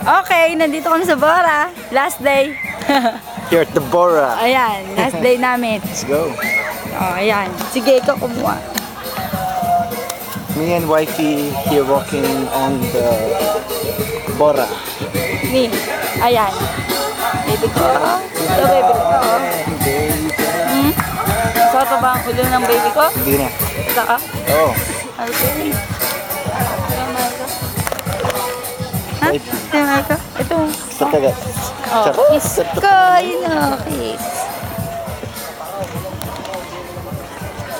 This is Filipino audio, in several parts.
Okay, nandito kami sa Bora. Last day. Here at the Bora. Ayan, last day namin. Let's go. Oh, ayan. Sige, ikaw kumuha. Me and wifey here walking on the Bora. Ni, ayan. Baby ko. Ito, baby ko. Hmm? So, ito ba ang ulo ng baby ko? Hindi na. Ito ka? Oh. Okay. Ha? Wait. Ito yung mic ko? Ito. Sa taga. Oh, kiss ko. Yun o, kiss.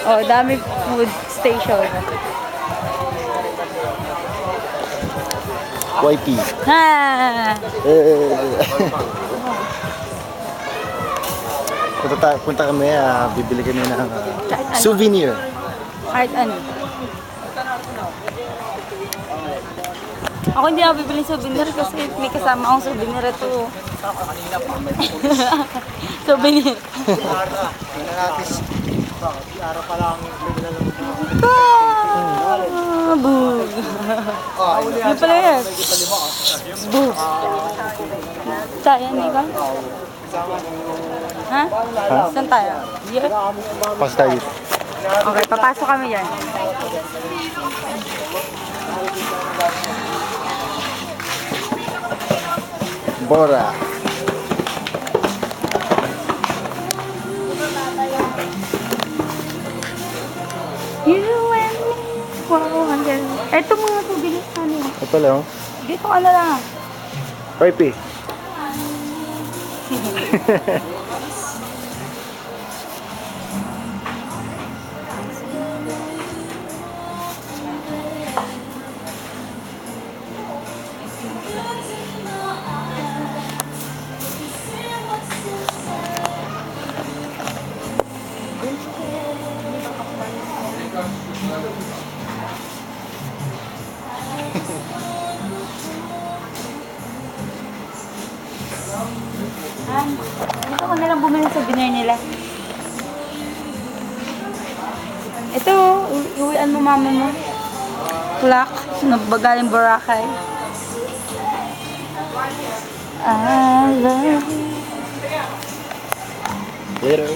Oh, dami food station. Wifey. Ha! Punta kami, bibili kami ng souvenir. Kahit ano. Ako hindi ako bibili souvenir kasi may kasama akong souvenir ito. Souvenir. Bug. Ano pala yan? Bug. Saan di ba? Ha? Saan tayo? Here? Pas tayo. Okay, papasok kami dyan. Bora. You and me. Wow, ang galing. Eto mga tubig na ano. Ito lang. Dito ka na lang. Wifey. Han, dito ka na lang bumili sa souvenir nila. Ito, iuwian mo mama mo. Clock, nabagaling Boracay. I love you. Later.